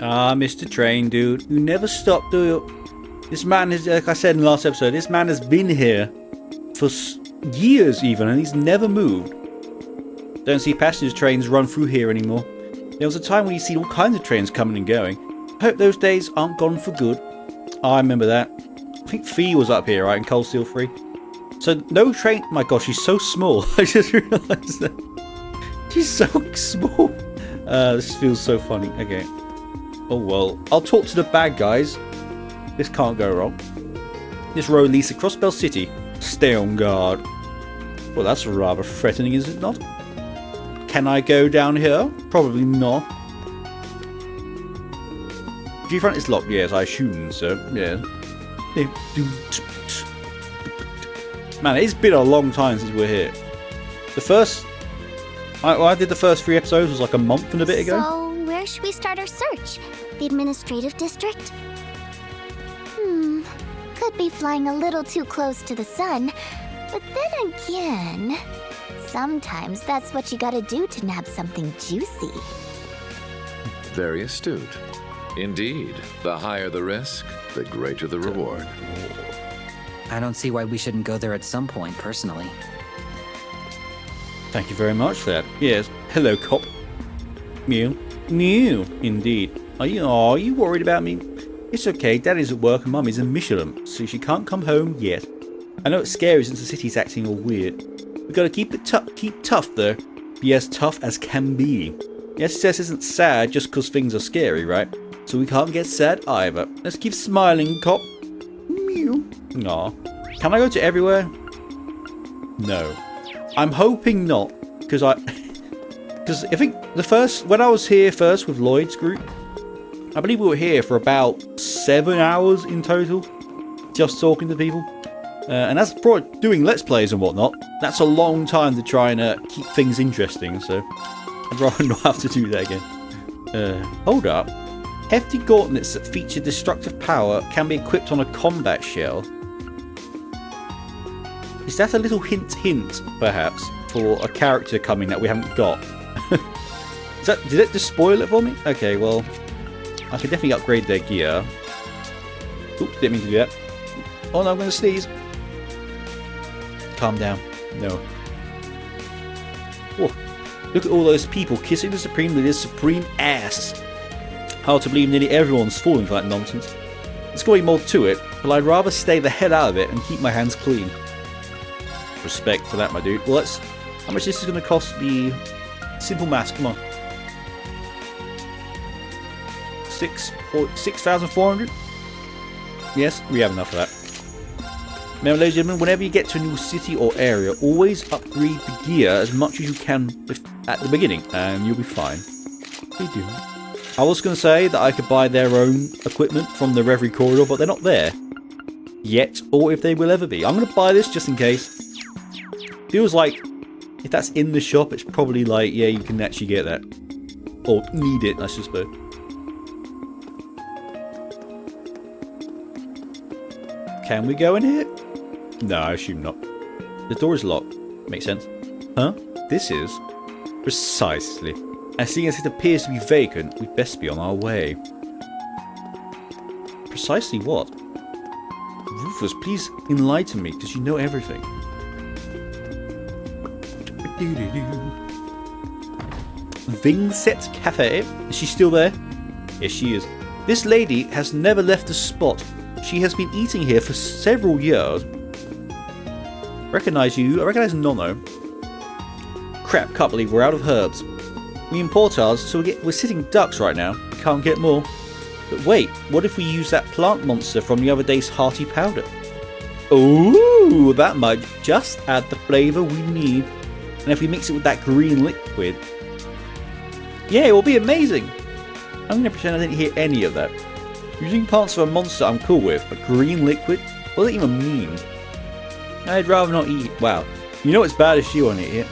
Ah, Mr. Train, dude. You never stop, do you? This man is, like I said in the last episode, this man has been here for years even, and he's never moved. Don't see passenger trains run through here anymore. There was a time when you see all kinds of trains coming and going. I hope those days aren't gone for good. I remember that. I think Fee was up here, right, in Cold Steel 3. So, no train... My gosh, she's so small. I just realised that. She's so small. This feels so funny. Okay. Oh, well. I'll talk to the bad guys. This can't go wrong. This road leads to Crossbell City. Stay on guard. Well, that's rather threatening, is it not? Can I go down here? Probably not. G-front is locked, yes, I assume so. Yeah. Man, it's been a long time since we're here. The first... I did the first 3 episodes was like a month and a bit ago. So, where should we start our search? The administrative district? Could be flying a little too close to the sun. But then again... Sometimes that's what you gotta do to nab something juicy. Very astute. Indeed, the higher the risk, the greater the reward. I don't see why we shouldn't go there at some point, personally. Thank you very much for that. Yes. Hello, cop. Mew. Mew. Indeed. Are you worried about me? It's okay. Daddy's at work and Mummy's in Michelin, so she can't come home yet. I know it's scary since the city's acting all weird. We gotta keep it keep tough though. Be as tough as can be. SSS isn't sad just cause things are scary, right? So we can't get sad either. Let's keep smiling, cop. Mew. Aw. Can I go to everywhere? No. I'm hoping not, because I think when I was here first with Lloyd's group, I believe we were here for about 7 hours in total, just talking to people. And that's for doing Let's Plays and whatnot. That's a long time to try and keep things interesting, so I'd rather not have to do that again. Hold up. Hefty gauntlets that feature destructive power can be equipped on a combat shell. Is that a little hint, perhaps, for a character coming that we haven't got? Did it just spoil it for me? Okay, well, I could definitely upgrade their gear. Oops, didn't mean to do that. Oh no, I'm going to sneeze. Calm down. No. Whoa. Look at all those people kissing the Supreme Leader's supreme ass. Hard to believe nearly everyone's falling for that nonsense. There's got to be more to it, but I'd rather stay the hell out of it and keep my hands clean. Respect for that, my dude. Well, let's... How much this is going to cost me? Simple maths, come on. 6,400? Yes, we have enough of that. Remember, ladies and gentlemen, whenever you get to a new city or area, always upgrade the gear as much as you can at the beginning, and you'll be fine. They do. I was going to say that I could buy their own equipment from the Reverie corridor, but they're not there yet, or if they will ever be. I'm going to buy this just in case. Feels like if that's in the shop, it's probably like, yeah, you can actually get that. Or need it, I suppose. Can we go in here? No, I assume not. The door is locked. Makes sense. Huh? This is? Precisely. And seeing as it appears to be vacant, we'd best be on our way. Precisely what? Rufus, please enlighten me, because you know everything. Vingset Cafe? Is she still there? Yes, she is. This lady has never left the spot. She has been eating here for several years. Recognize you. I recognize Nono. Crap, can't believe we're out of herbs. We import ours, so we're sitting ducks right now. We can't get more. But wait, what if we use that plant monster from the other day's hearty powder? Ooh, that might just add the flavour we need. And if we mix it with that green liquid... Yeah, it will be amazing! I'm going to pretend I didn't hear any of that. Using parts of a monster I'm cool with, but green liquid? What does that even mean? I'd rather not eat... Wow. You know it's bad as you want to eat it.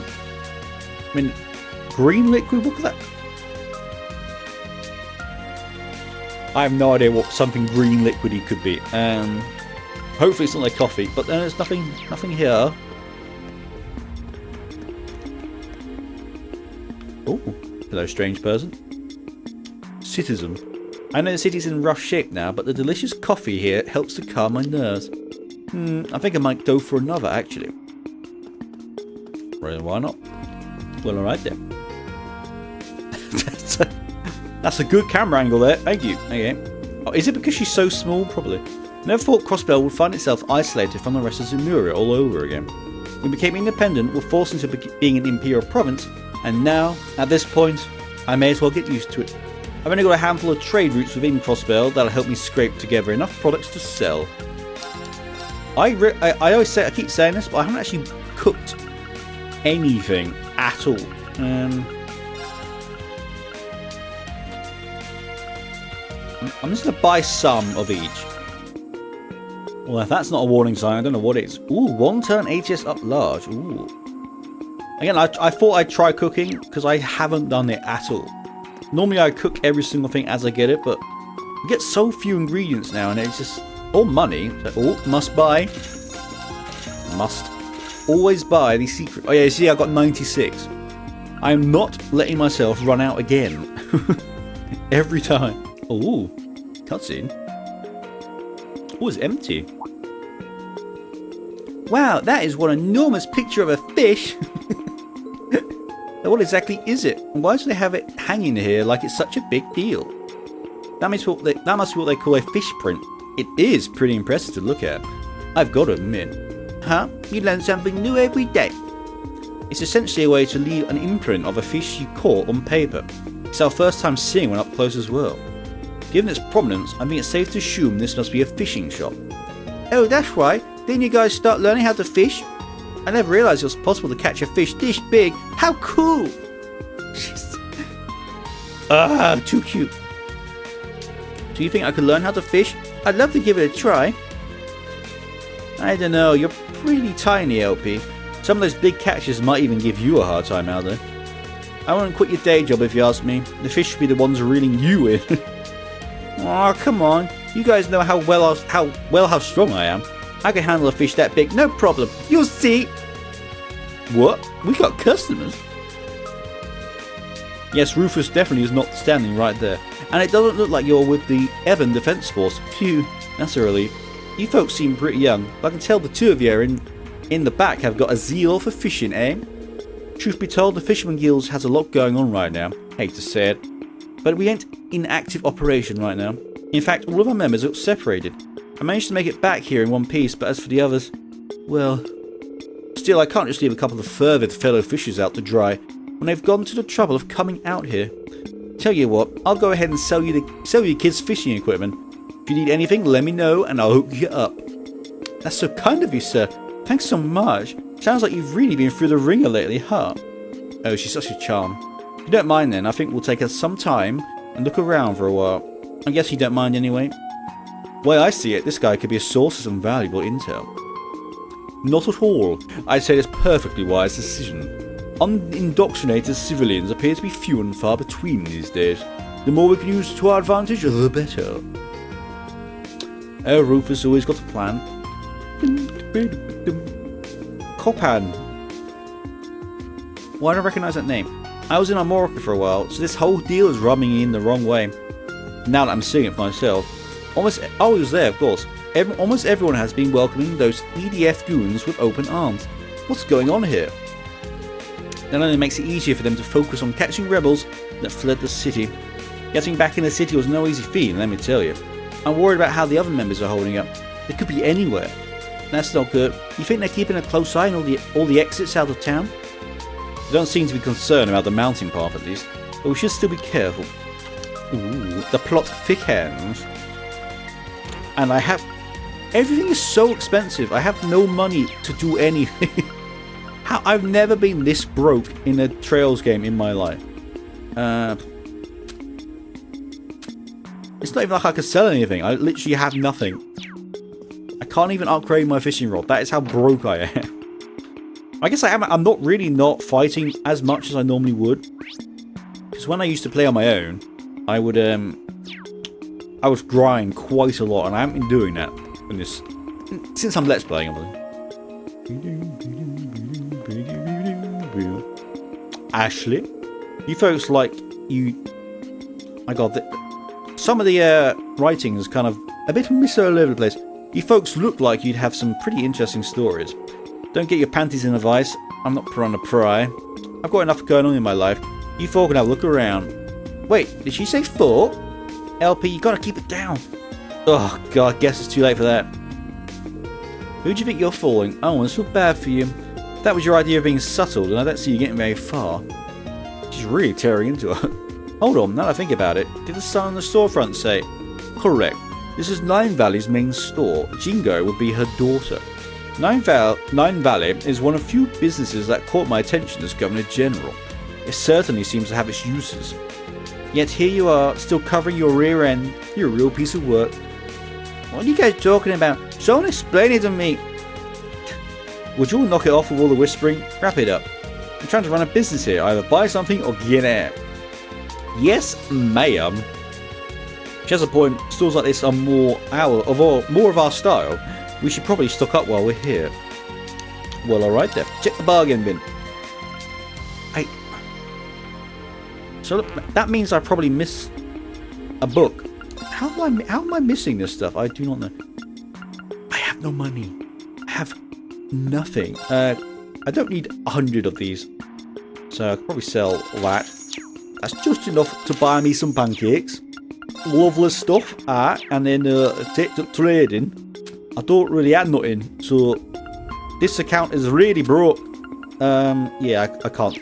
I mean, green liquid? What could that... I have no idea what something green liquidy could be. Hopefully it's not like coffee, but there's nothing here. Oh, hello strange person. Citizen. I know the city's in rough shape now, but the delicious coffee here helps to calm my nerves. I think I might go for another, actually. Well, why not? Well, alright then. That's a good camera angle there. Thank you. Okay. Oh, is it because she's so small? Probably. Never thought Crossbell would find itself isolated from the rest of Zemuria all over again. We became independent, were forced into being an imperial province, and now, at this point, I may as well get used to it. I've only got a handful of trade routes within Crossbell that'll help me scrape together enough products to sell. I always say, I keep saying this, but I haven't actually cooked anything at all. I'm just going to buy some of each. Well, if that's not a warning sign, I don't know what it is. Ooh, 1 turn HS up large. Ooh. Again, I thought I'd try cooking, because I haven't done it at all. Normally I cook every single thing as I get it, but you get so few ingredients now, and it's just all money. So, oh, must buy. Must always buy the secret. Oh yeah, you see, I got 96. I'm not letting myself run out again. Every time. Oh, cutscene. Oh, it's empty. Wow, that is one enormous picture of a fish. What exactly is it? Why do they have it hanging here like it's such a big deal? That must be what they call a fish print. It is pretty impressive to look at, I've got to admit. Huh? You learn something new every day. It's essentially a way to leave an imprint of a fish you caught on paper. It's our first time seeing one up close as well. Given its prominence, I think it's safe to assume this must be a fishing shop. Oh, that's right. Didn't you guys start learning how to fish? I never realised it was possible to catch a fish this big. How cool! Ah, too cute. Do you think I could learn how to fish? I'd love to give it a try. I don't know, you're pretty tiny, LP. Some of those big catches might even give you a hard time out there. I wouldn't quit your day job if you ask me. The fish should be the ones reeling you in. Aw, come on. You guys know how strong I am. I can handle a fish that big, no problem. You'll see. What? We got customers? Yes, Rufus definitely is not standing right there. And it doesn't look like you're with the Evan Defense Force. Phew, that's a relief. You folks seem pretty young, but I can tell the two of you in the back have got a zeal for fishing, eh? Truth be told, the Fisherman Guild has a lot going on right now. Hate to say it. But we ain't in active operation right now. In fact, all of our members are separated. I managed to make it back here in one piece, but as for the others, well... Still, I can't just leave a couple of fervid fellow fishers out to dry when they've gone to the trouble of coming out here. Tell you what, I'll go ahead and sell you kids fishing equipment. If you need anything, let me know and I'll hook you up. That's so kind of you, sir. Thanks so much. Sounds like you've really been through the ringer lately, huh? Oh, she's such a charm. If you don't mind then, I think we'll take us some time and look around for a while. I guess you don't mind anyway. The way I see it, this guy could be a source of some valuable intel. Not at all. I'd say it's a perfectly wise decision. Unindoctrinated civilians appear to be few and far between these days. The more we can use to our advantage, the better. Oh, Rufus always got a plan. Copan. Why do I recognise that name? I was in Amorica for a while, so this whole deal is rubbing me in the wrong way. Now that I'm seeing it for myself. I was there, of course. Almost everyone has been welcoming those EDF goons with open arms. What's going on here? That only makes it easier for them to focus on catching rebels that fled the city. Getting back in the city was no easy feat, let me tell you. I'm worried about how the other members are holding up. They could be anywhere. That's not good. You think they're keeping a close eye on all the exits out of town? They don't seem to be concerned about the mountain path at least, but we should still be careful. Ooh, the plot thickens. And everything is so expensive. I have no money to do anything. I've never been this broke in a Trails game in my life. It's not even like I could sell anything. I literally have nothing. I can't even upgrade my fishing rod. That is how broke I am. I guess I'm not fighting as much as I normally would. Because when I used to play on my own, I would grind quite a lot, and I haven't been doing that since I'm Let's Playing. Ashley, you folks like you. I got some of the writing is kind of a bit missed all over the place. You folks look like you'd have some pretty interesting stories. Don't get your panties in a vice. I'm not on a pry. I've got enough going on in my life. You four can have a look around. Wait, did she say 4? LP, you gotta keep it down. Oh god, guess it's too late for that. Who do you think you're fooling? Oh, I feel bad for you. That was your idea of being subtle, and I don't see you getting very far. She's really tearing into her. Hold on, now that I think about it, did the sign on the storefront say? Correct. This is Neinvalli's main store. Jingo would be her daughter. Neinvalli is one of few businesses that caught my attention as Governor General. It certainly seems to have its uses. Yet here you are, still covering your rear end. You're a real piece of work. What are you guys talking about? Someone explain it to me. Would you all knock it off with all the whispering? Wrap it up. I'm trying to run a business here. Either buy something or get out. Yes, ma'am. She has a point. Stores like this are more of our style. We should probably stock up while we're here. Well, alright then. Check the bargain bin. So that means I probably missed a book. How am I missing this stuff? I do not know. I have no money. I have nothing. I don't need 100 of these. So I could probably sell that. That's just enough to buy me some pancakes. Lovely stuff. And then take to trading. I don't really have nothing. So this account is really broke. Yeah, I can't.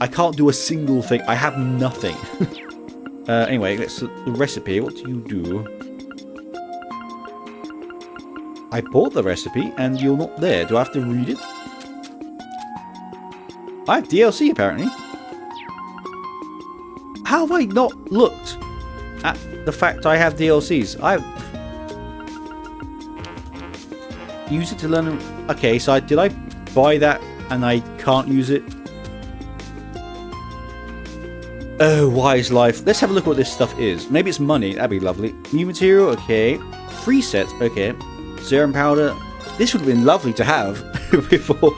I can't do a single thing. I have nothing. Anyway, let's the recipe. What do you do? I bought the recipe and you're not there. Do I have to read it? I have DLC apparently. How have I not looked at the fact I have DLCs? Use it to learn. Okay, so did I buy that and I can't use it? Oh, wise life. Let's have a look at what this stuff is. Maybe it's money. That'd be lovely. New material. Okay. Free sets. Okay. Serum powder. This would have been lovely to have before.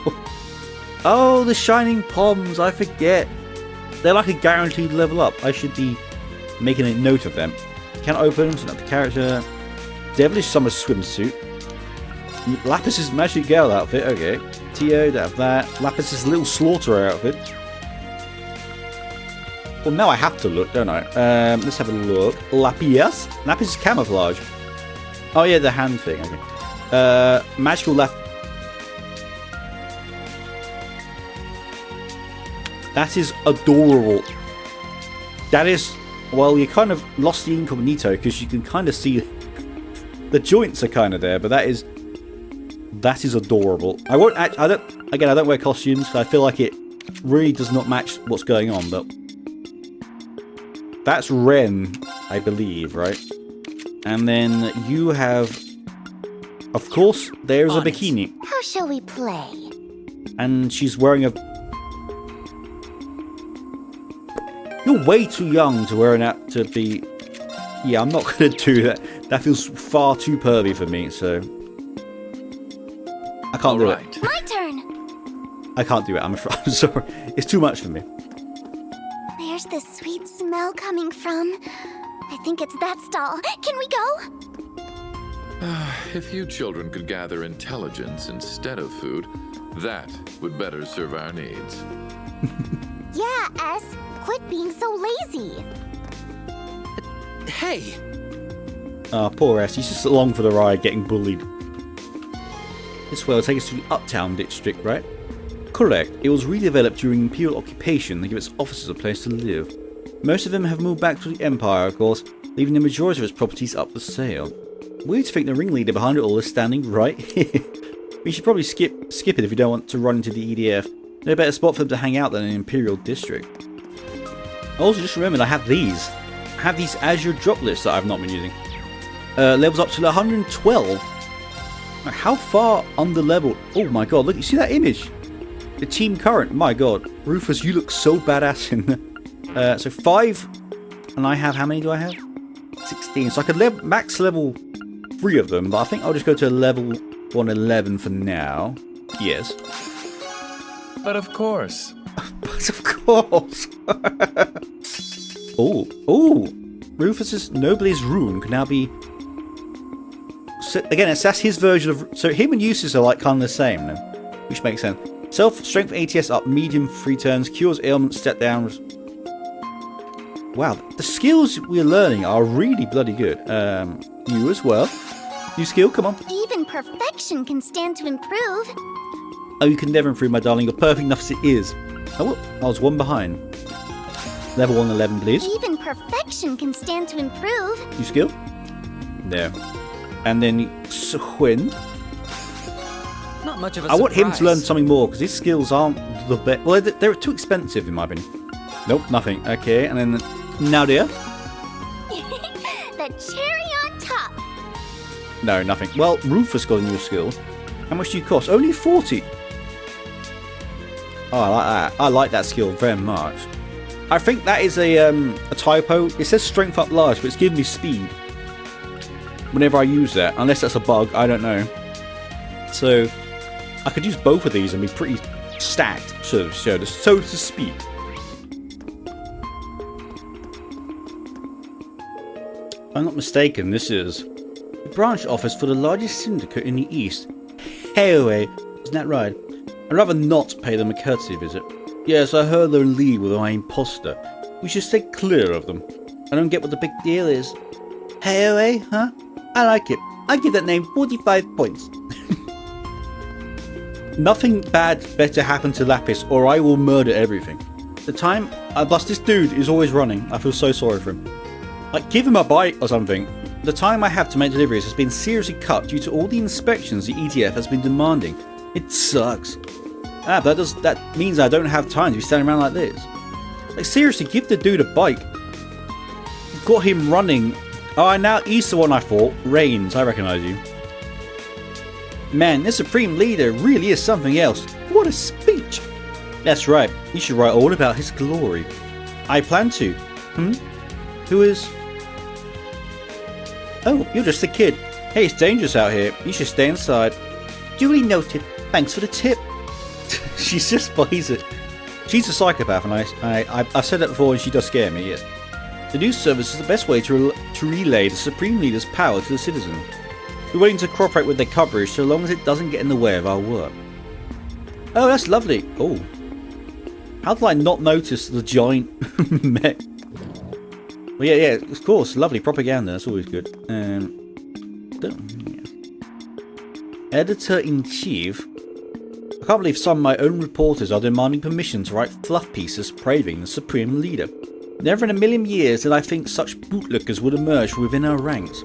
Oh, the shining palms. I forget. They're like a guaranteed level up. I should be making a note of them. Can't open. Set up the character. Devilish summer swimsuit. Lapis's magic girl outfit. Okay. Tio. Have that. Lapis's little slaughterer outfit. Well, now I have to look, don't I? Let's have a look. Lapis. Lapis is camouflage. Oh, yeah, the hand thing. Okay. Magical That is adorable. That is... Well, you kind of lost the incognito because you can kind of see... The joints are kind of there, but that is adorable. I don't wear costumes because I feel like it really does not match what's going on, but... That's Ren, I believe, right? And then you have... Of course, there's a bikini. How shall we play? And she's wearing a... You're way too young to wear that to be... Yeah, I'm not going to do that. That feels far too pervy for me, so... I can't do it. My turn! I can't do it, I'm sorry. It's too much for me. Where's the sweet smell coming from? I think it's that stall. Can we go? If you children could gather intelligence instead of food, that would better serve our needs. Yeah, S. Quit being so lazy. Hey! Oh, poor S. He's just along for the ride, getting bullied. This will take us to the Uptown district, right? Correct. It was redeveloped during Imperial occupation to give its officers a place to live. Most of them have moved back to the Empire, of course, leaving the majority of its properties up for sale. Weird to think the ringleader behind it all is standing right here. We should probably skip it if we don't want to run into the EDF. No better spot for them to hang out than an Imperial district. Also, just remembered I have these. I have these Azure droplets that I've not been using. Levels up to 112. How far under level? Oh my god, look, you see that image? The team current, my god. Rufus, you look so badass in there. So 5, and I have, how many do I have? 16. So I could max level 3 of them, but I think I'll just go to level 111 for now. Yes. But of course. But of course. Oh, oh. Rufus's Noblesse rune can now be... So, again, that's his version of... So him and Eustace are like kind of the same, which makes sense. Self, strength ATS up, medium, 3 turns, cures ailments, step down. Wow, the skills we're learning are really bloody good. You as well. New skill, come on. Even perfection can stand to improve. Oh, you can never improve, my darling. You're perfect enough as it is. Oh, I was 1 behind. Level 111, please. Even perfection can stand to improve. New skill? No. And then Swin. Not much of a I want him to learn surprise. something more, because his skills aren't the best. Well, they're too expensive, in my opinion. Nope, nothing. Okay, and then Nadia. The cherry on top. No, nothing. Well, Rufus got a new skill. How much do you cost? Only 40. Oh, I like that. I like that skill very much. I think that is a typo. It says strength up large, but it's giving me speed whenever I use that. Unless that's a bug, I don't know. So I could use both of these and be pretty stacked, so to speak. If I'm not mistaken, this is the branch office for the largest syndicate in the East. Hey, isn't that right? I'd rather not pay them a courtesy visit. Yes, I heard they're in league with my imposter. We should stay clear of them. I don't get what the big deal is. Hey, huh? I like it. I give that name 45 points. Nothing bad better happen to Lapis, or I will murder everything. The time I bust this dude is always running. I feel so sorry for him. Like, give him a bite or something. The time I have to make deliveries has been seriously cut due to all the inspections the ETF has been demanding. It sucks. But that means I don't have time to be standing around like this. Like, seriously, give the dude a bite. Got him running. Oh, now he's the one I fought. Reigns, I recognise you. Man, this Supreme Leader really is something else. What a speech! That's right, you should write all about his glory. I plan to. Who is... Oh, you're just a kid. Hey, it's dangerous out here. You should stay inside. Duly noted. Thanks for the tip. She just buys it. She's a psychopath, and I've said that before, and she does scare me, yes. The news service is the best way to relay the Supreme Leader's power to the citizens. We're willing to cooperate with their coverage so long as it doesn't get in the way of our work. Oh, that's lovely. Oh. How did I not notice the giant mech? Well, yeah, of course. Lovely propaganda. That's always good. Editor-in-Chief. I can't believe some of my own reporters are demanding permission to write fluff pieces praising the Supreme Leader. Never in a million years did I think such bootlickers would emerge from within our ranks.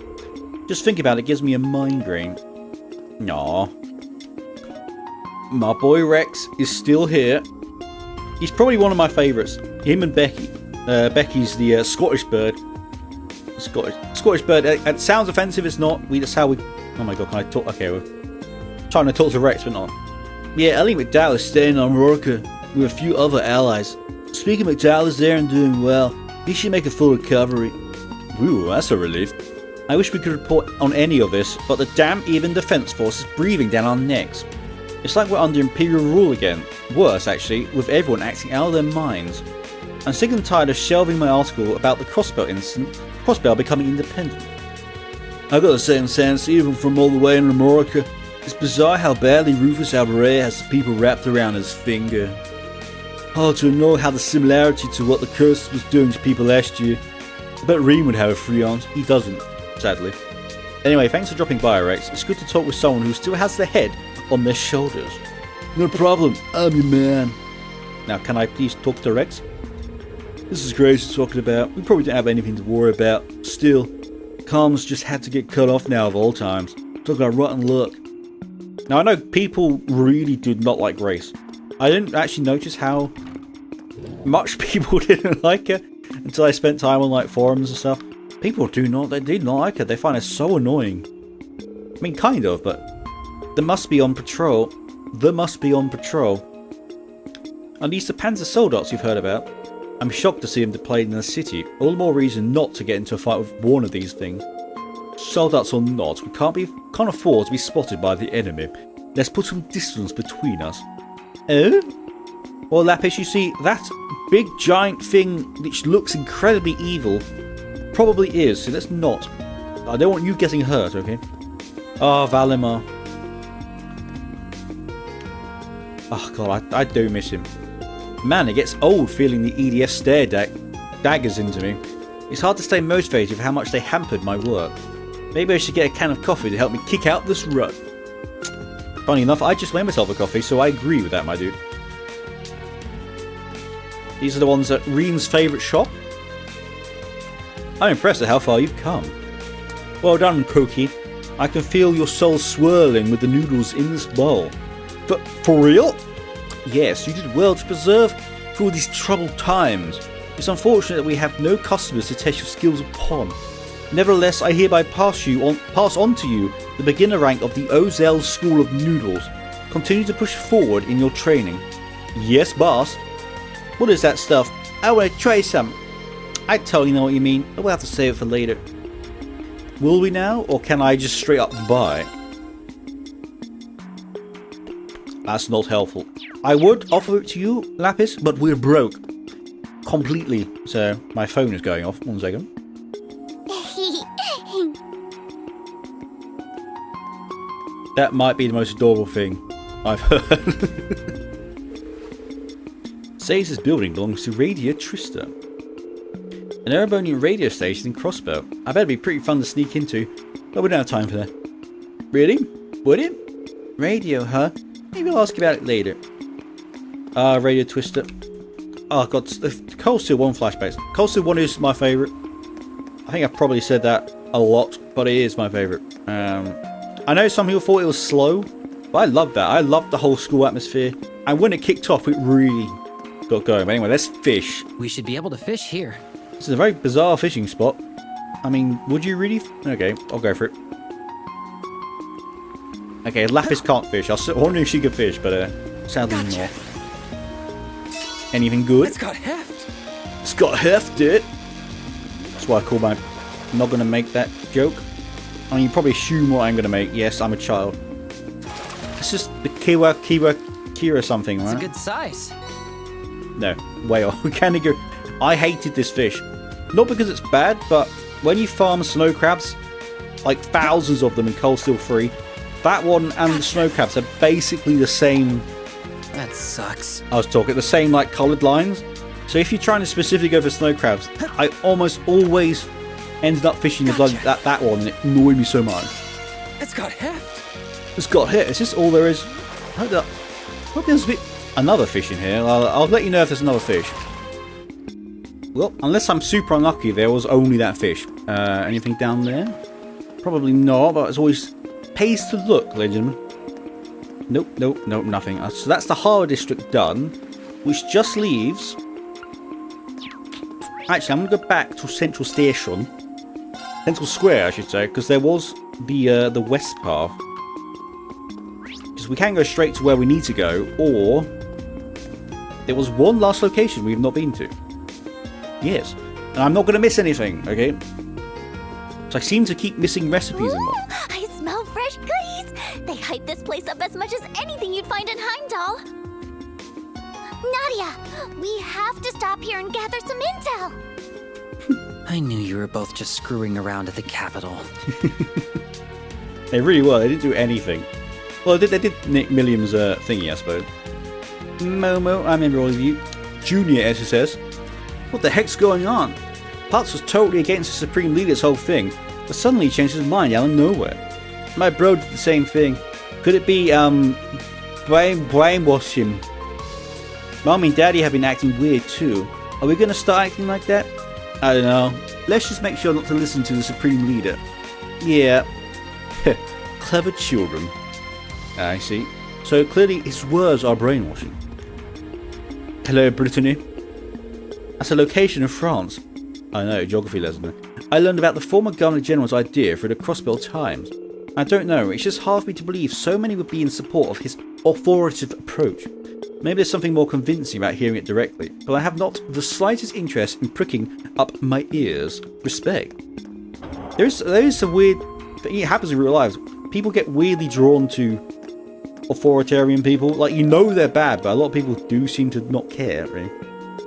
Just think about it, gives me a migraine. Aww. My boy Rex is still here. He's probably one of my favourites. Him and Becky. Becky's the Scottish bird. Scottish bird. It sounds offensive, it's not. That's how we... Oh my god, can I talk? Okay, we're trying to talk to Rex, but not. Yeah, Ellie McDowell is staying on Rorca with a few other allies. Speaking of McDowell is there and doing well. He should make a full recovery. Ooh, that's a relief. I wish we could report on any of this, but the damn even defense force is breathing down our necks. It's like we're under Imperial rule again. Worse, actually, with everyone acting out of their minds. I'm sick and tired of shelving my article about the Crossbell incident, Crossbell becoming independent. I got the same sense even from all the way in America. It's bizarre how badly Rufus Alvarez has the people wrapped around his finger. Hard to ignore how the similarity to what the curse was doing to people last year. I bet Reem would have a free arms. He doesn't, sadly. Anyway, thanks for dropping by, Rex. It's good to talk with someone who still has their head on their shoulders. No problem, I'm your man. Now, can I please talk to Rex? This is Grace you're talking about. We probably don't have anything to worry about. Still, comms just had to get cut off now of all times. Talk about rotten luck. Now, I know people really did not like Grace. I didn't actually notice how much people didn't like her until I spent time on like forums and stuff. People did not like her. They find her so annoying. I mean, kind of, but they must be on patrol. At least the Panzer Soldats you've heard about. I'm shocked to see them deployed in the city. All the more reason not to get into a fight with one of these things. Soldats or not, we can't afford to be spotted by the enemy. Let's put some distance between us. Oh? Well, Lapis, you see, that big giant thing which looks incredibly evil probably is, so let's not. I don't want you getting hurt, okay? Ah, Valimar. Oh god, I do miss him. Man, it gets old feeling the EDS stare daggers into me. It's hard to stay motivated for how much they hampered my work. Maybe I should get a can of coffee to help me kick out this rut. Funny enough, I just made myself a coffee, so I agree with that, my dude. These are the ones at Reen's favourite shop. I'm impressed at how far you've come. Well done, Koki. I can feel your soul swirling with the noodles in this bowl. But for real? Yes, you did well to preserve through these troubled times. It's unfortunate that we have no customers to test your skills upon. Nevertheless, I hereby pass on to you the beginner rank of the Ozel School of Noodles. Continue to push forward in your training. Yes, boss. What is that stuff? I want to try some. I totally know what you mean. We'll have to save it for later. Will we now, or can I just straight up buy? That's not helpful. I would offer it to you, Lapis, but we're broke. Completely. So, my phone is going off. 1 second. That might be the most adorable thing I've heard. Says this building belongs to Radio Trista, an Erebonian radio station in Crossbell. I bet it'd be pretty fun to sneak into, but we don't have time for that. Really? Would it? Radio, huh? Maybe I'll ask you about it later. Radio Twister. Oh god, Cold Steel 1 flashbacks. Cold Steel 1 is my favourite. I think I've probably said that a lot, but it is my favourite. I know some people thought it was slow, but I love that. I love the whole school atmosphere. And when it kicked off, it really got going. But anyway, let's fish. We should be able to fish here. This is a very bizarre fishing spot. I mean, would you really? Okay, I'll go for it. Okay, Lapis can't fish. I was wondering if she could fish, but sadly not. Anything good? It's got heft. It's got heft, dude. That's why I call my... I'm not going to make that joke. I mean, you probably assume what I'm going to make. Yes, I'm a child. It's just the Kira something, right? It's a good size. No, way off. I hated this fish. Not because it's bad, but when you farm snow crabs, like thousands of them in Cold Steel 3, that one and the snow crabs are basically the same. That sucks. I was talking the same like coloured lines. So if you're trying to specifically go for snow crabs, I almost always ended up fishing the blood that one, and it annoyed me so much. It's got heft. It's got heft. Is this all there is? I hope there's another fish in here. I'll let you know if there's another fish. Well, unless I'm super unlucky, there was only that fish. Anything down there? Probably not, but it's always pays to look, ladies and gentlemen. Nope, nothing. So that's the Harbour district done, which just leaves... Actually, I'm going to go back to Central Station. Central Square, I should say, because there was the West Path. Because we can go straight to where we need to go, or... There was one last location we've not been to. Yes. And I'm not going to miss anything, okay? So I seem to keep missing recipes and what. I smell fresh goodies. They hype this place up as much as anything you'd find in Heimdall. Nadia, we have to stop here and gather some intel. I knew you were both just screwing around at the capital. They really were. They didn't do anything. Well, they did Nick Milliam's thingy, I suppose. Momo, I remember all of you. Junior SSS. What the heck's going on? Potts was totally against the Supreme Leader's whole thing, but suddenly he changed his mind out of nowhere. My bro did the same thing. Could it be, brainwash him? Mommy and Daddy have been acting weird too. Are we gonna start acting like that? I don't know. Let's just make sure not to listen to the Supreme Leader. Yeah. Clever children. I see. So clearly his words are brainwashing. Hello, Brittany. That's a location in France. I know, geography lesson. I learned about the former Governor General's idea through the Crossbell Times. I don't know, it's just hard for me to believe so many would be in support of his authoritative approach. Maybe there's something more convincing about hearing it directly, but I have not the slightest interest in pricking up my ears. Respect. There is some weird thing. It happens in real life. People get weirdly drawn to authoritarian people. Like, you know they're bad, but a lot of people do seem to not care, really.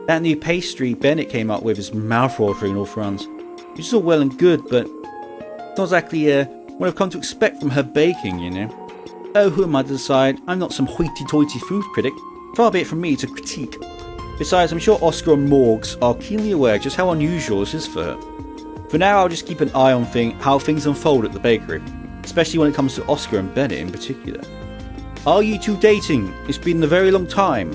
That new pastry Bennett came up with is mouth-watering in all fronts. Which is all well and good, but not exactly what I've come to expect from her baking, you know. Oh, who am I to decide? I'm not some hoity-toity food critic. Far be it from me to critique. Besides, I'm sure Oscar and Morgs are keenly aware just how unusual this is for her. For now, I'll just keep an eye on how things unfold at the bakery, especially when it comes to Oscar and Bennett in particular. Are you two dating? It's been a very long time.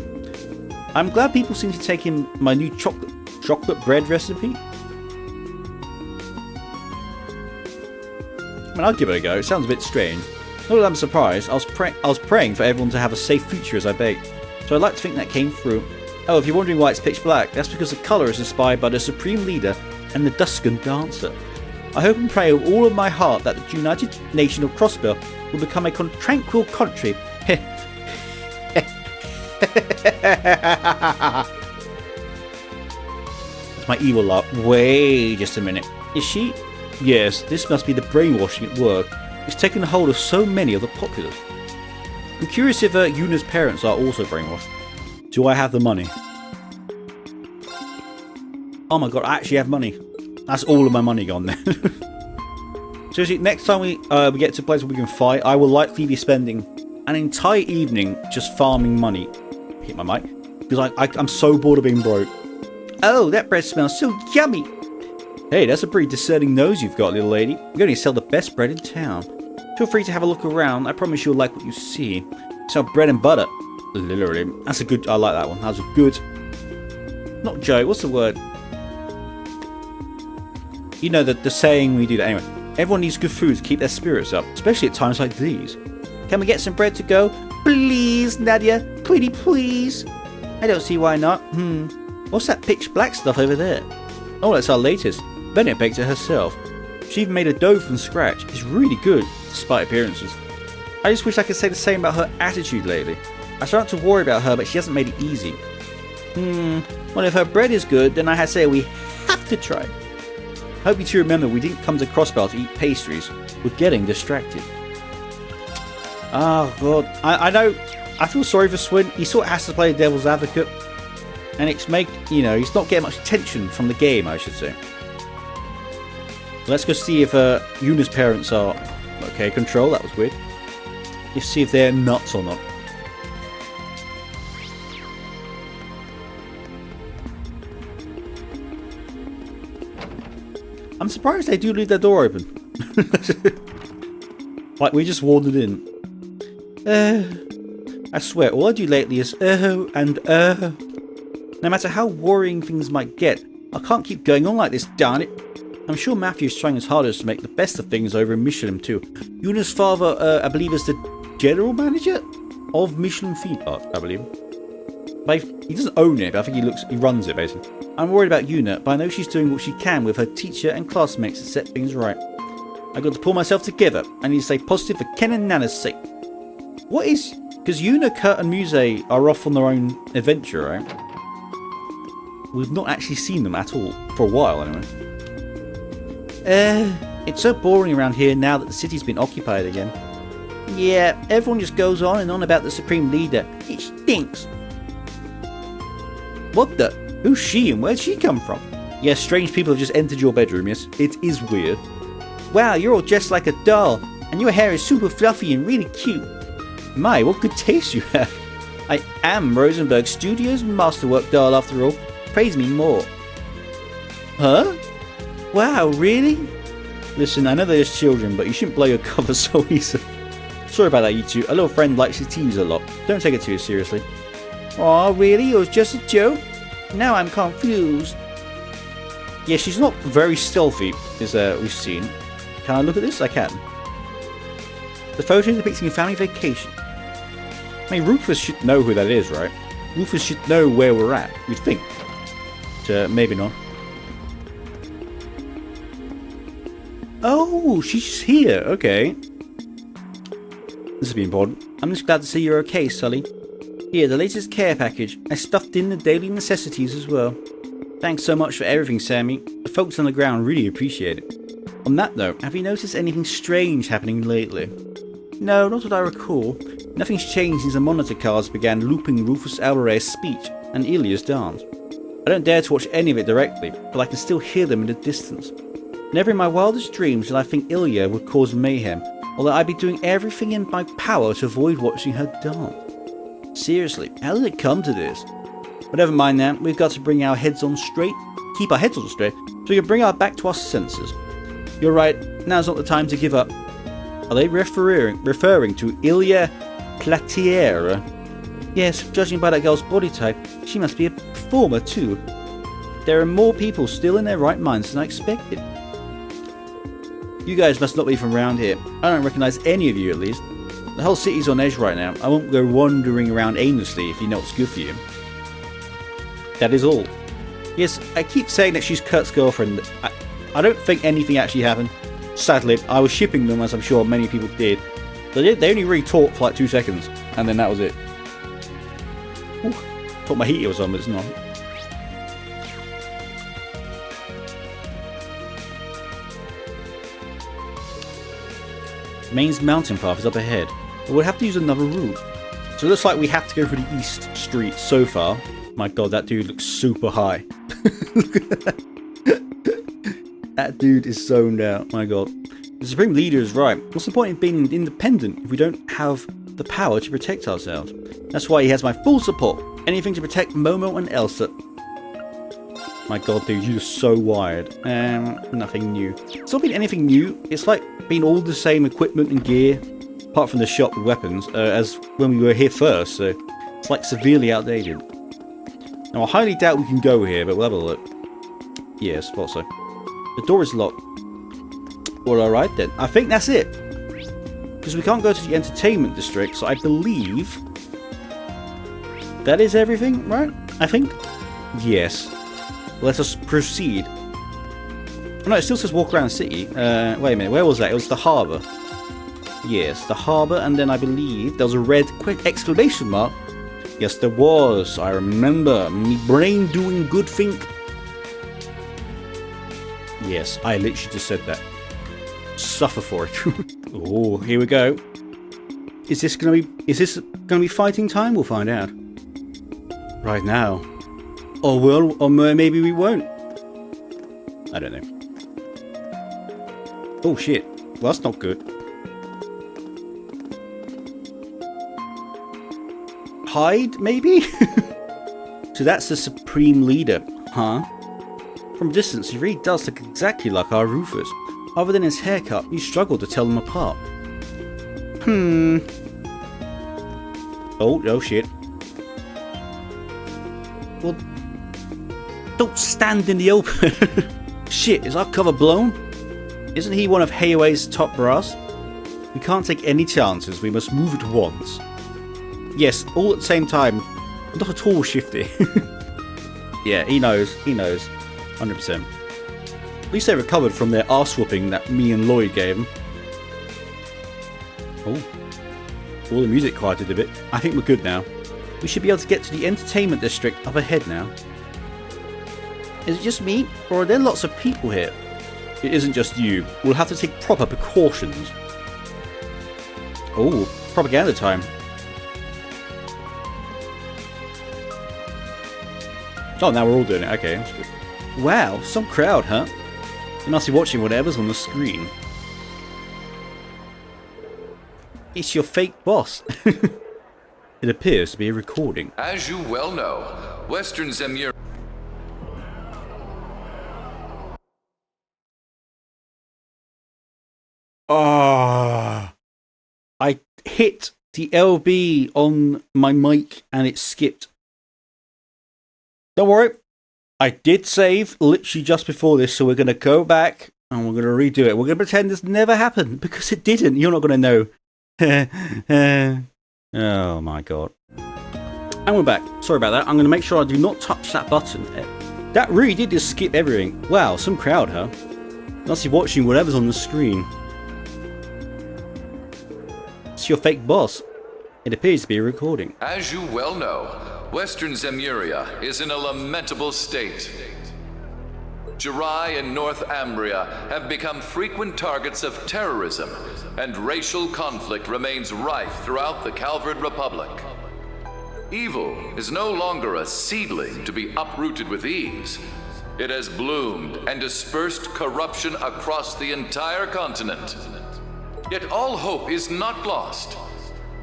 I'm glad people seem to take in my new chocolate bread recipe. I mean, I'll give it a go. It sounds a bit strange. Not that I'm surprised. I was praying for everyone to have a safe future as I baked, so I'd like to think that came through. Oh, if you're wondering why it's pitch black, that's because the colour is inspired by the Supreme Leader and the Duskan Dancer. I hope and pray with all of my heart that the United Nation of Crossbell will become a tranquil country. That's my evil laugh. Wait just a minute. Is she? Yes, this must be the brainwashing at work. It's taken a hold of so many of the populace. I'm curious if Yuna's parents are also brainwashed. Do I have the money? Oh my god, I actually have money. That's all of my money gone then. Seriously, next time we get to a place where we can fight, I will likely be spending an entire evening just farming money. Hit my mic. Because I'm so bored of being broke. Oh, that bread smells so yummy. Hey, that's a pretty discerning nose you've got, little lady. We only sell the best bread in town. Feel free to have a look around. I promise you'll like what you see. Sell bread and butter. Literally. That's a good... I like that one. That was a good... Not joke. What's the word? You know, the saying we do that. Anyway, everyone needs good food to keep their spirits up. Especially at times like these. Can we get some bread to go? Please, Nadia. Pretty please. I don't see why not. What's that pitch black stuff over there? Oh, that's our latest. Bennett baked it herself. She even made a dough from scratch. It's really good, despite appearances. I just wish I could say the same about her attitude lately. I start to worry about her, but she hasn't made it easy. Well, if her bread is good, then I say we have to try. Hope you two remember we didn't come to Crossbell to eat pastries. We're getting distracted. Oh, God. I know. I feel sorry for Swin. He sort of has to play devil's advocate. And it's he's not getting much attention from the game, I should say. Let's go see if Yuna's parents are... Okay, control, that was weird. Let's see if they're nuts or not. I'm surprised they do leave their door open. Like we just wandered in. I swear, all I do lately is and No matter how worrying things might get, I can't keep going on like this, darn it. I'm sure Matthew's trying his hardest to make the best of things over in Michelin too. Yuna's father, I believe, is the general manager of Michelin Theme Park, I believe. But he doesn't own it, but I think he runs it, basically. I'm worried about Yuna, but I know she's doing what she can with her teacher and classmates to set things right. I've got to pull myself together. I need to stay positive for Ken and Nana's sake. What is... Because Yuna, Kurt and Muse are off on their own adventure, right? We've not actually seen them at all, for a while anyway. It's so boring around here now that the city's been occupied again. Yeah, everyone just goes on and on about the Supreme Leader. It stinks. What the? Who's she and where'd she come from? Yes, strange people have just entered your bedroom, yes. It is weird. Wow, you're all dressed like a doll, and your hair is super fluffy and really cute. My, what good taste you have. I am Rosenberg Studios' masterwork doll after all. Praise me more. Huh? Wow, really? Listen, I know they're just children, but you shouldn't blow your cover so easily. Sorry about that, you two. A little friend likes to tease a lot. Don't take it too seriously. Aw, really? It was just a joke? Now I'm confused. Yeah, she's not very stealthy, as we've seen. Can I look at this? I can. The photo depicting a family vacation. I mean, Rufus should know who that is, right? Rufus should know where we're at, you'd think. Maybe not. Oh, she's here. Okay. This will be important. I'm just glad to see you're okay, Sully. Here, the latest care package. I stuffed in the daily necessities as well. Thanks so much for everything, Sammy. The folks on the ground really appreciate it. On that note, have you noticed anything strange happening lately? No, not that I recall. Nothing's changed since the monitor cards began looping Rufus Alvarez's speech and Ilya's dance. I don't dare to watch any of it directly, but I can still hear them in the distance. Never in my wildest dreams did I think Ilya would cause mayhem, although I'd be doing everything in my power to avoid watching her dance. Seriously, how did it come to this? But never mind now, we've got to bring our heads on straight, keep our heads on straight, so we can bring our back to our senses. You're right, now's not the time to give up. Are they referring to Ilya Platiera? Yes, judging by that girl's body type, she must be a performer too. There are more people still in their right minds than I expected. You guys must not be from around here. I don't recognise any of you at least. The whole city's on edge right now. I won't go wandering around aimlessly if you know what's good for you. That is all. Yes, I keep saying that she's Kurt's girlfriend. I don't think anything actually happened. Sadly, I was shipping them, as I'm sure many people did. They only really talked for like 2 seconds, and then that was it. Ooh, thought my heater was on, but it's not. Mainz Mountain Path is up ahead, but we'll have to use another route. So it looks like we have to go through the East Street so far. My god, that dude looks super high. Look at that. That dude is zoned out, my god. The Supreme Leader is right. What's the point of being independent if we don't have the power to protect ourselves? That's why he has my full support. Anything to protect Momo and Elsa. My god, dude, you're so wired. Nothing new. It's not been anything new. It's like been all the same equipment and gear, apart from the shop with weapons, as when we were here first, so it's like severely outdated. Now, I highly doubt we can go here, but we'll have a look. Yes, thought so. The door is locked. Well, alright then. I think that's it. Because we can't go to the entertainment district, so I believe that is everything, right? I think? Yes. Let us proceed. Oh, no, it still says walk around the city. Wait a minute, where was that? It was the Harbour. Yes, the Harbour, and then I believe there was a red quick exclamation mark. Yes, there was. I remember. Me brain doing good think. Yes, I literally just said that. Suffer for it. Oh, here we go. Is this gonna be fighting time? We'll find out. Right now. Or maybe we won't. I don't know. Oh shit. Well, that's not good. Hide, maybe? So that's the Supreme Leader, huh? From a distance, he really does look exactly like our Rufus. Other than his haircut, you struggle to tell them apart. Oh shit. Well, don't stand in the open. Shit, is our cover blown? Isn't he one of Heiwei's top brass? We can't take any chances, we must move at once. Yes, all at the same time. Not at all shifty. Yeah, he knows. 100%. At least they recovered from their arse whooping that me and Lloyd gave them. Oh. All the music quieted a bit. I think we're good now. We should be able to get to the entertainment district up ahead now. Is it just me, or are there lots of people here? It isn't just you. We'll have to take proper precautions. Oh, propaganda time. Oh, now we're all doing it. Okay, that's good. Wow, some crowd, huh? You must be watching whatever's on the screen. It's your fake boss. It appears to be a recording. As you well know, Western Zemur... Ah, I hit the LB on my mic and it skipped. Don't worry, I did save literally just before this, so we're going to go back and we're going to redo it. We're going to pretend this never happened because it didn't. You're not going to know. Oh my god. And we're back. Sorry about that. I'm going to make sure I do not touch that button. That really did just skip everything. Wow, some crowd, huh? Must be watching whatever's on the screen. It's your fake boss. It appears to be a recording. As you well know, Western Zemuria is in a lamentable state. Jirai and North Ambria have become frequent targets of terrorism, and racial conflict remains rife throughout the Calvard Republic. Evil is no longer a seedling to be uprooted with ease. It has bloomed and dispersed corruption across the entire continent. Yet all hope is not lost.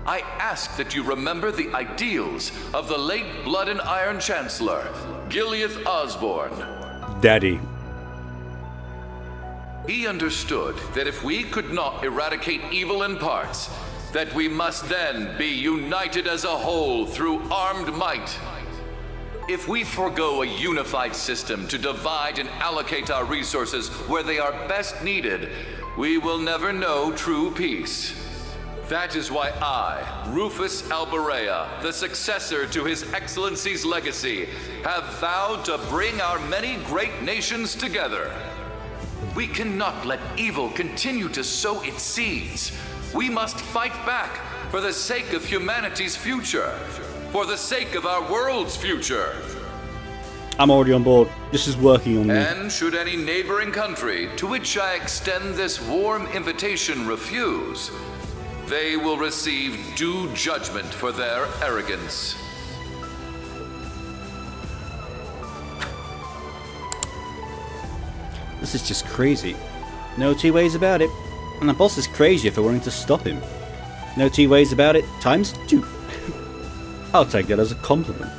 I ask that you remember the ideals of the late Blood and Iron Chancellor, Gileath Osborne. Daddy. He understood that if we could not eradicate evil in parts, that we must then be united as a whole through armed might. If we forego a unified system to divide and allocate our resources where they are best needed, we will never know true peace. That is why I, Rufus Alberea, the successor to His Excellency's legacy, have vowed to bring our many great nations together. We cannot let evil continue to sow its seeds. We must fight back for the sake of humanity's future, for the sake of our world's future. I'm already on board. This is working on me. And should any neighboring country to which I extend this warm invitation refuse, they will receive due judgment for their arrogance. This is just crazy. No two ways about it. And the boss is crazier for wanting to stop him. No two ways about it, times 2. I'll take that as a compliment.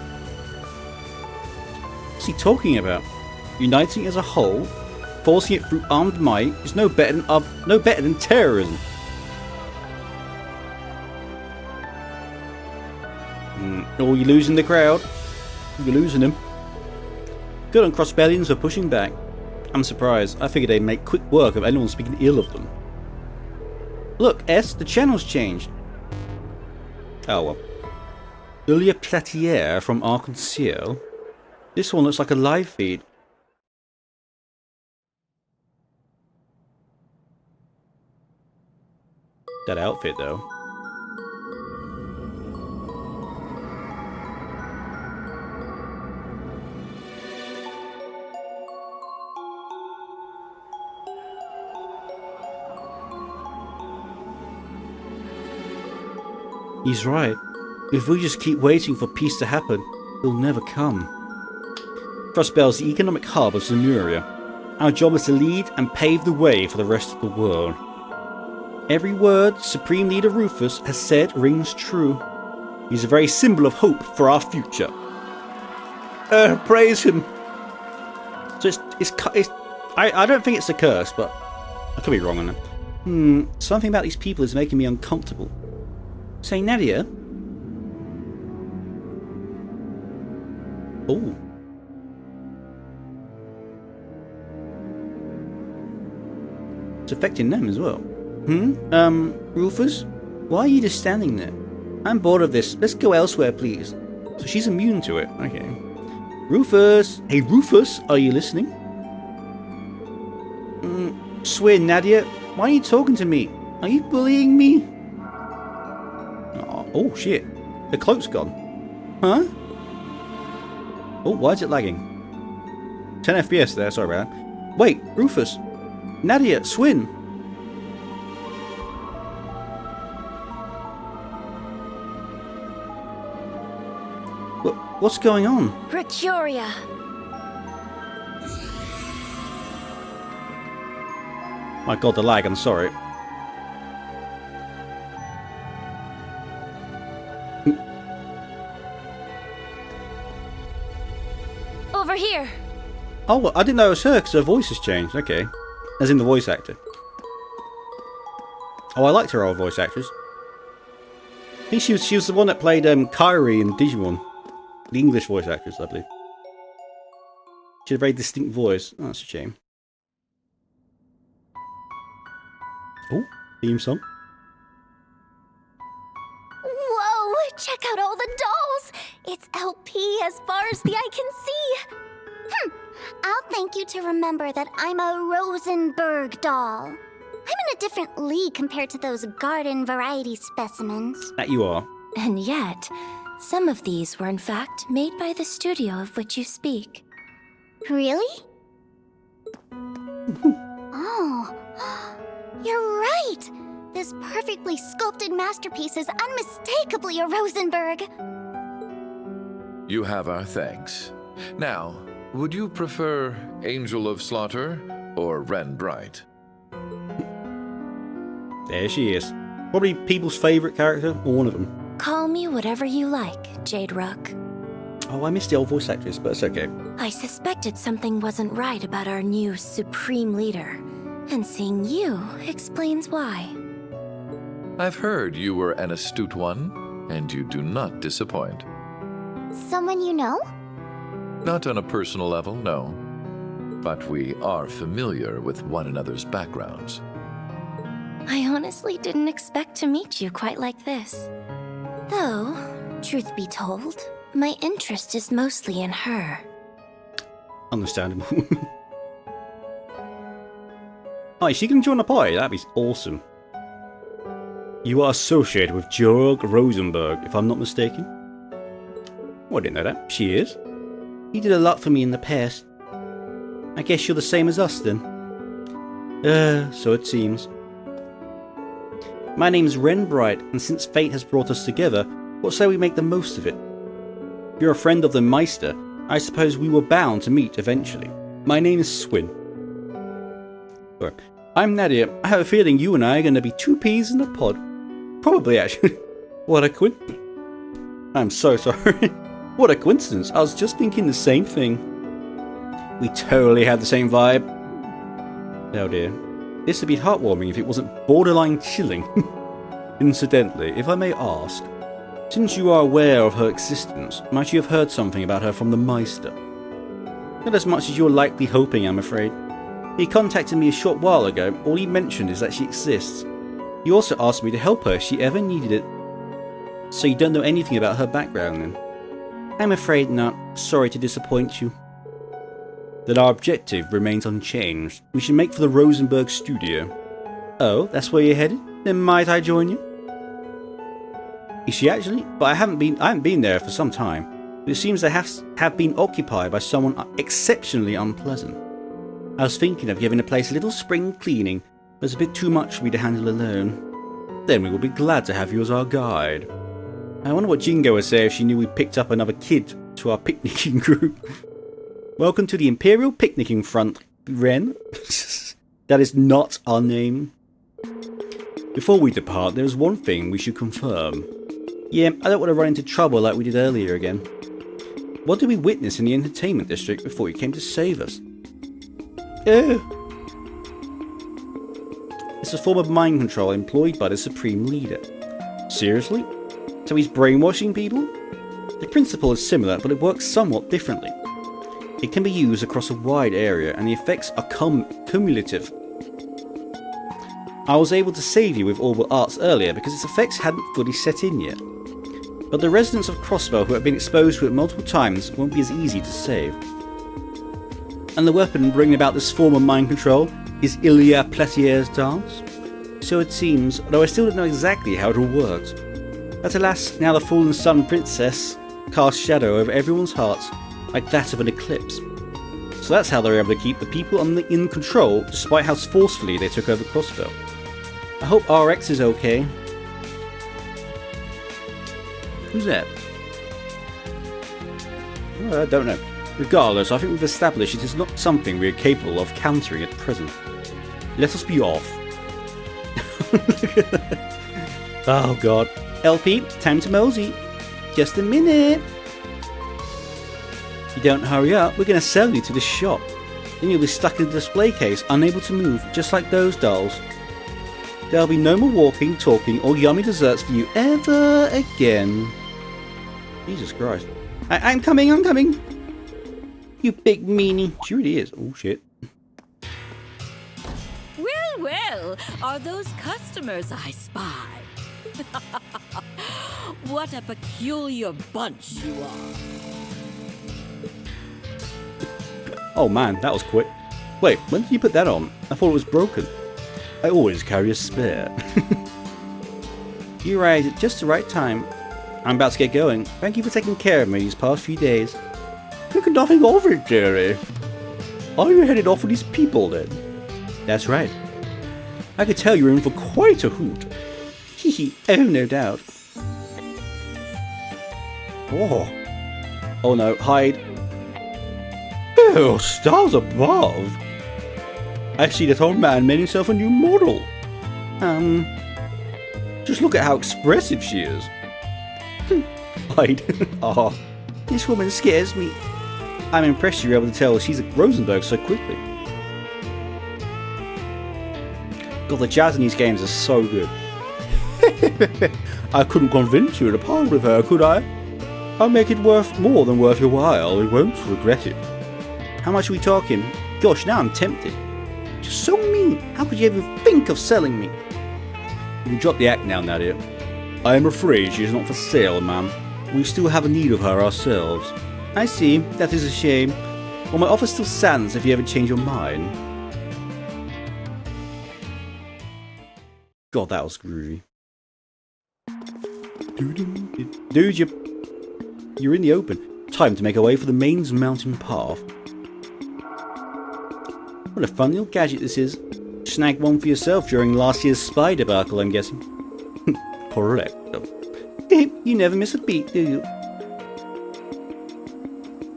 What's he talking about? Uniting as a whole, forcing it through armed might is no better than terrorism. Oh, you're losing the crowd. You're losing them. Good on Crossbellians for pushing back. I'm surprised. I figured they'd make quick work of anyone speaking ill of them. Look, S, the channel's changed. Oh well. Earlier Platier from Arc-en-Ciel. This one looks like a live feed. That outfit though. He's right. If we just keep waiting for peace to happen, it'll never come. Crossbell's the economic hub of Zemuria. Our job is to lead and pave the way for the rest of the world. Every word Supreme Leader Rufus has said rings true. He's a very symbol of hope for our future. Praise him. So I don't think it's a curse, but I could be wrong on it. Something about these people is making me uncomfortable. Say, Nadia? Oh. It's affecting them as well. Rufus? Why are you just standing there? I'm bored of this. Let's go elsewhere, please. So she's immune to it. Okay. Rufus! Hey, Rufus, are you listening? Swear, Nadia, why are you talking to me? Are you bullying me? Oh shit, the cloak's gone. Huh? Oh, why is it lagging? 10 FPS there, sorry about that. Wait, Rufus, Nadia, Swin. What's going on? Procuria. My god, the lag, I'm sorry. Over here. Oh, I didn't know it was her because her voice has changed. Okay. As in the voice actor. Oh, I liked her old voice actress. I think she was the one that played Kairi in Digimon. The English voice actress, I believe. She had a very distinct voice. Oh, that's a shame. Oh, theme song. Whoa, check out all the dolls. It's LP as far as the eye can see. I'll thank you to remember that I'm a Rosenberg doll. I'm in a different league compared to those garden variety specimens. That you are. And yet, some of these were in fact made by the studio of which you speak. Really? Oh, you're right! This perfectly sculpted masterpiece is unmistakably a Rosenberg. You have our thanks. Now, Would you prefer Angel of Slaughter or Ren Bright? There she is. Probably people's favourite character, or one of them. Call me whatever you like, Jade Rook. Oh, I missed the old voice actress, but it's okay. I suspected something wasn't right about our new Supreme Leader, and seeing you explains why. I've heard you were an astute one, and you do not disappoint. Someone you know? Not on a personal level, no. But we are familiar with one another's backgrounds. I honestly didn't expect to meet you quite like this. Though, truth be told, my interest is mostly in her. Understandable. Hi, she can join a party, that'd be awesome. You are associated with Georg Rosenberg, if I'm not mistaken. Oh, I didn't know that. She is. He did a lot for me in the past. I guess you're the same as us then. So it seems. My name's Ren Bright, and since fate has brought us together, what say we make the most of it? You're a friend of the Meister. I suppose we were bound to meet eventually. My name is Swin. Sorry. I'm Nadia. I have a feeling you and I are going to be two peas in a pod. Probably, actually. What a I'm so sorry. What a coincidence. I was just thinking the same thing. We totally had the same vibe. Oh dear. This would be heartwarming if it wasn't borderline chilling. Incidentally, if I may ask, since you are aware of her existence, might you have heard something about her from the Meister? Not as much as you're likely hoping, I'm afraid. He contacted me a short while ago. All he mentioned is that she exists. He also asked me to help her if she ever needed it. So you don't know anything about her background then? I'm afraid not. Sorry to disappoint you. Then our objective remains unchanged. We should make for the Rosenberg studio. Oh, that's where you're headed? Then might I join you? Is she actually? But I haven't been there for some time. But it seems they have been occupied by someone exceptionally unpleasant. I was thinking of giving the place a little spring cleaning, but it's a bit too much for me to handle alone. Then we will be glad to have you as our guide. I wonder what Jingo would say if she knew we picked up another kid to our picnicking group. Welcome to the Imperial Picnicking Front, Ren. That is not our name. Before we depart, there is one thing we should confirm. Yeah, I don't want to run into trouble like we did earlier again. What did we witness in the entertainment district before you came to save us? It's a form of mind control employed by the Supreme Leader. Seriously? So he's brainwashing people? The principle is similar, but it works somewhat differently. It can be used across a wide area, and the effects are cumulative. I was able to save you with Orbital Arts earlier because its effects hadn't fully set in yet. But the residents of Crossbell who have been exposed to it multiple times won't be as easy to save. And the weapon bringing about this form of mind control is Ilya Platier's dance. So it seems, though I still don't know exactly how it all works. But alas, now the fallen sun princess casts shadow over everyone's hearts like that of an eclipse. So that's how they're able to keep the people in control despite how forcefully they took over Crossbell. I hope RX is okay. Who's that? I don't know. Regardless, I think we've established it is not something we are capable of countering at present. Let us be off. Oh god. LP, time to mosey. Just a minute. If you don't hurry up, we're going to sell you to the shop. Then you'll be stuck in a display case, unable to move, just like those dolls. There'll be no more walking, talking, or yummy desserts for you ever again. Jesus Christ. I'm coming, I'm coming. You big meanie. She really is. Oh shit. Well, well, are those customers I spy? What a peculiar bunch you are. Oh man, that was quick. Wait, when did you put that on? I thought it was broken. I always carry a spare. You arrived at just the right time. I'm about to get going. Thank you for taking care of me these past few days. Think nothing of it, Jerry. Are you headed off with these people then? That's right. I could tell you're in for quite a hoot. Hehe, oh no doubt. Oh. Oh no, hide. Whoa, stars above! I see that old man made himself a new model. Just look at how expressive she is. Hide. Ah, this woman scares me. I'm impressed you were able to tell she's a Rosenberg so quickly. God, the jazz in these games is so good. I couldn't convince you to part with her, could I? I'll make it more than worth your while. You won't regret it. How much are we talking? Gosh, now I'm tempted. You're so mean. How could you ever think of selling me? You can drop the act now, Nadia. I am afraid she is not for sale, ma'am. We still have a need of her ourselves. I see. That is a shame. Well, my offer still stands if you ever change your mind. God, that was groovy. Dude, you're in the open. Time to make our way for the Mainz Mountain Path. What a fun little gadget this is. Snagged one for yourself during last year's spy debacle, I'm guessing. Correct. You never miss a beat, do you?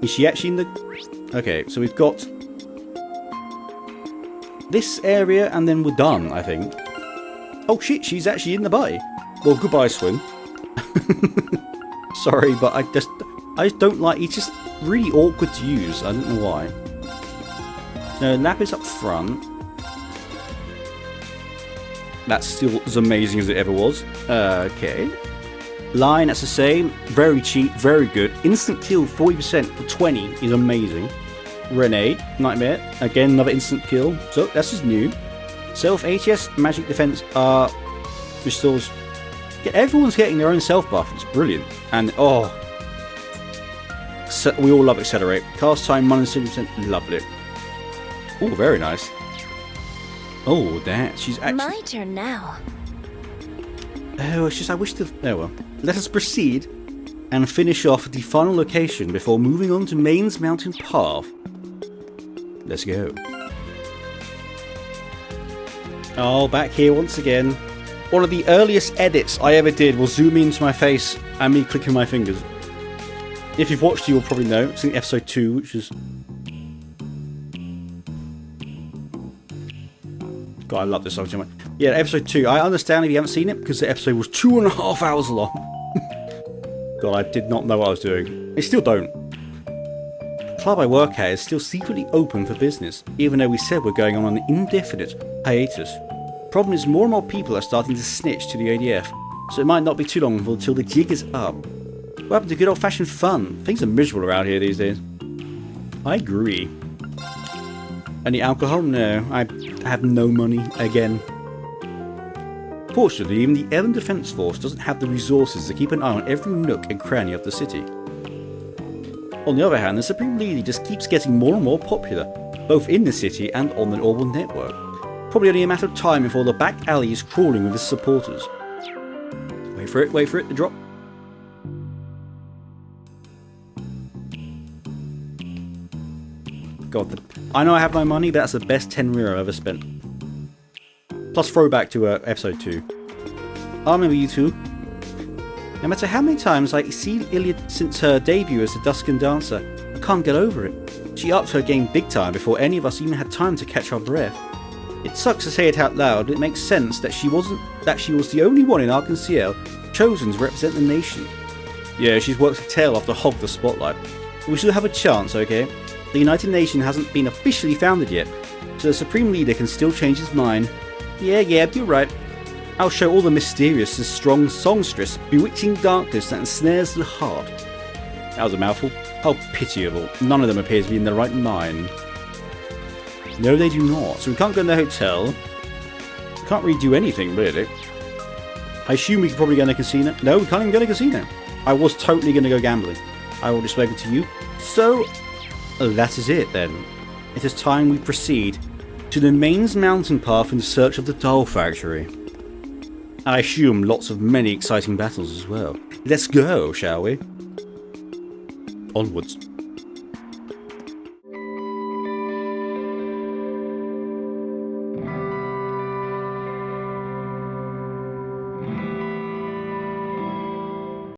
Is she actually in the... Okay, so we've got this area and then we're done, I think. Oh shit, she's actually in the bay. Well, goodbye, swim. Sorry, but I just don't like... It's just really awkward to use. I don't know why. No, Lapis up front. That's still as amazing as it ever was. Okay. Line, that's the same. Very cheap, very good. Instant kill, 40% for 20 is amazing. Renee, Nightmare. Again, another instant kill. So, that's just new. Self HS, magic defense restores. Yeah, everyone's getting their own self buff. It's brilliant. And, oh. We all love Accelerate. Cast time, -70%. Lovely. Oh, very nice. Oh, that. She's actually... My turn now. Oh, it's just I wish to... Oh, well. Let us proceed and finish off the final location before moving on to Mainz Mountain Path. Let's go. Oh, back here once again. One of the earliest edits I ever did was zoom into my face and me clicking my fingers. If you've watched it, you'll probably know. It's in episode 2, which is... God, I love this song so much. Yeah, episode 2. I understand if you haven't seen it because the episode was 2.5 hours long. God, I did not know what I was doing. I still don't. The club I work at is still secretly open for business, even though we said we're going on an indefinite hiatus. Problem is, more and more people are starting to snitch to the ADF, so it might not be too long until the jig is up. What happened to good old-fashioned fun? Things are miserable around here these days. I agree. Any alcohol? No, I have no money again. Fortunately, even the Ellen Defense Force doesn't have the resources to keep an eye on every nook and cranny of the city. On the other hand, the Supreme Leader just keeps getting more and more popular, both in the city and on the Orbital network. Probably only a matter of time before the back alley is crawling with his supporters. Wait for it to drop. God, I know I have no money, but that's the best 10 Riro I've ever spent. Plus throwback to episode 2. I remember you too. No matter how many times I see Iliad since her debut as the Duskin Dancer, I can't get over it. She upped her game big time before any of us even had time to catch our breath. It sucks to say it out loud, but it makes sense that she was the only one in Arkansas chosen to represent the nation. Yeah, she's worked her tail off to hog the spotlight. But we still have a chance, okay? The United Nations hasn't been officially founded yet, so the Supreme Leader can still change his mind. Yeah, you're right. I'll show all the mysterious and strong songstress, bewitching darkness that ensnares the heart. That was a mouthful. How pitiable. None of them appear to be in their right mind. No, they do not. So we can't go in the hotel. We can't really do anything, really. I assume we could probably go in a casino. No, we can't even go to a casino. I was totally going to go gambling. I already spoken to you. So, that is it then. It is time we proceed to the Mainz Mountain Path in search of the Doll Factory. I assume lots of many exciting battles as well. Let's go, shall we? Onwards.